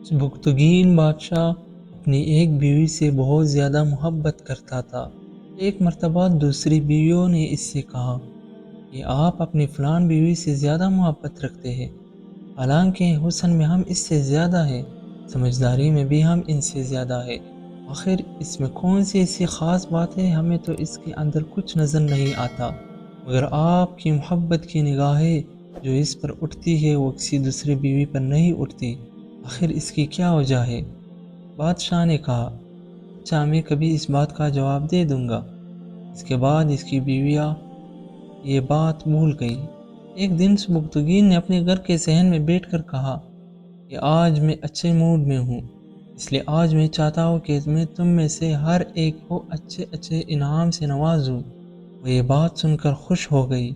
سبکتگین بادشاہ اپنی ایک بیوی سے بہت زیادہ محبت کرتا تھا۔ ایک مرتبہ دوسری بیویوں نے اس سے کہا کہ آپ اپنی فلان بیوی سے زیادہ محبت رکھتے ہیں، حالانکہ حسن میں ہم اس سے زیادہ ہیں، سمجھداری میں بھی ہم ان سے زیادہ ہیں۔ آخر اس میں کون سی ایسی خاص بات ہے؟ ہمیں تو اس کے اندر کچھ نظر نہیں آتا، مگر آپ کی محبت کی نگاہیں جو اس پر اٹھتی ہے وہ کسی دوسری بیوی پر نہیں اٹھتی، آخر اس کی کیا وجہ ہے؟ بادشاہ نے کہا، اچھا میں کبھی اس بات کا جواب دے دوں گا۔ اس کے بعد اس کی بیویاں یہ بات بھول گئی۔ ایک دن سبکتگین نے اپنے گھر کے صحن میں بیٹھ کر کہا کہ آج میں اچھے موڈ میں ہوں، اس لیے آج میں چاہتا ہوں کہ میں تم میں سے ہر ایک کو اچھے اچھے انعام سے نوازوں۔ وہ یہ بات سن کر خوش ہو گئی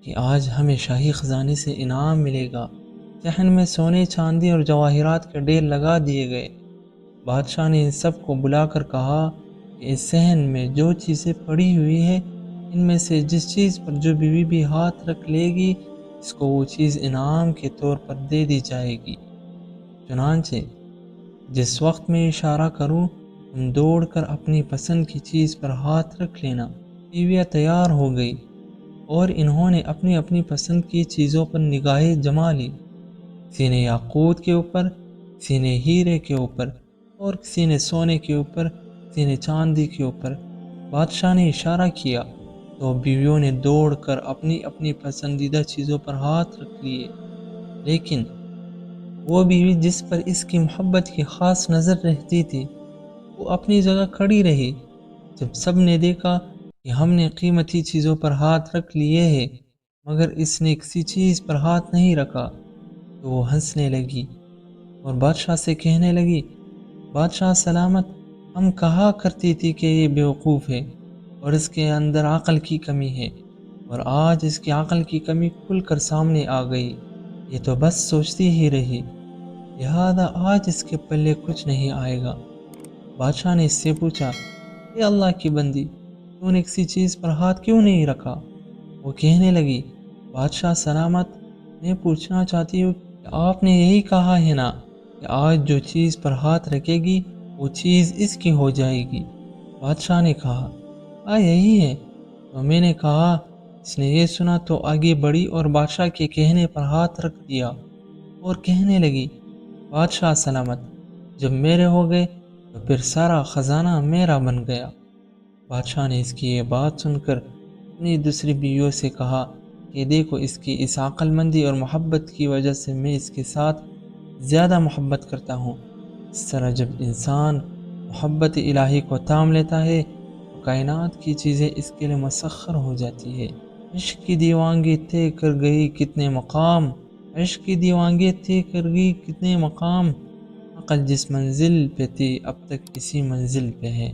کہ آج ہمیں شاہی خزانے سے انعام ملے گا۔ صحن میں سونے، چاندی اور جواہرات کے ڈھیر لگا دیے گئے۔ بادشاہ نے ان سب کو بلا کر کہا کہ اس صحن میں جو چیزیں پڑی ہوئی ہیں، ان میں سے جس چیز پر جو بیوی بھی ہاتھ رکھ لے گی، اس کو وہ چیز انعام کے طور پر دے دی جائے گی۔ چنانچہ جس وقت میں اشارہ کروں تم دوڑ کر اپنی پسند کی چیز پر ہاتھ رکھ لینا۔ بیویاں تیار ہو گئی اور انہوں نے اپنی اپنی پسند کی چیزوں پر نگاہیں جما لی۔ کسی نے یاقوت کے اوپر، کسی نے ہیرے کے اوپر، اور کسی نے سونے کے اوپر، کسی نے چاندی کے اوپر۔ بادشاہ نے اشارہ کیا تو بیویوں نے دوڑ کر اپنی اپنی پسندیدہ چیزوں پر ہاتھ رکھ لیے، لیکن وہ بیوی جس پر اس کی محبت کی خاص نظر رہتی تھی وہ اپنی جگہ کھڑی رہی۔ جب سب نے دیکھا کہ ہم نے قیمتی چیزوں پر ہاتھ رکھ لیے ہیں مگر اس نے کسی چیز پر ہاتھ نہیں رکھا، تو وہ ہنسنے لگی اور بادشاہ سے کہنے لگی، بادشاہ سلامت، ہم کہا کرتی تھی کہ یہ بیوقوف ہے اور اس کے اندر عقل کی کمی ہے، اور آج اس کی عقل کی کمی کھل کر سامنے آ گئی۔ یہ تو بس سوچتی ہی رہی، لہذا آج اس کے پلے کچھ نہیں آئے گا۔ بادشاہ نے اس سے پوچھا، اے اللہ کی بندی، تو نے کسی چیز پر ہاتھ کیوں نہیں رکھا؟ وہ کہنے لگی، بادشاہ سلامت، میں پوچھنا چاہتی ہوں کہ آپ نے یہی کہا ہے نا کہ آج جو چیز پر ہاتھ رکھے گی وہ چیز اس کی ہو جائے گی؟ بادشاہ نے کہا، یہی ہے۔ تو میں نے کہا، اس نے یہ سنا تو آگے بڑھی اور بادشاہ کے کہنے پر ہاتھ رکھ دیا اور کہنے لگی، بادشاہ سلامت، جب میرے ہو گئے تو پھر سارا خزانہ میرا بن گیا۔ بادشاہ نے اس کی یہ بات سن کر اپنی دوسری بیویوں سے کہا کہ دیکھو، اس کی اس عقل مندی اور محبت کی وجہ سے میں اس کے ساتھ زیادہ محبت کرتا ہوں۔ اس طرح جب انسان محبت الہی کو تام لیتا ہے تو کائنات کی چیزیں اس کے لیے مسخر ہو جاتی ہے۔ عشق کی دیوانگی طے کر گئی کتنے مقام، عشق کی دیوانگی طے کر گئی کتنے مقام، عقل جس منزل پہ تھی اب تک اسی منزل پہ ہے۔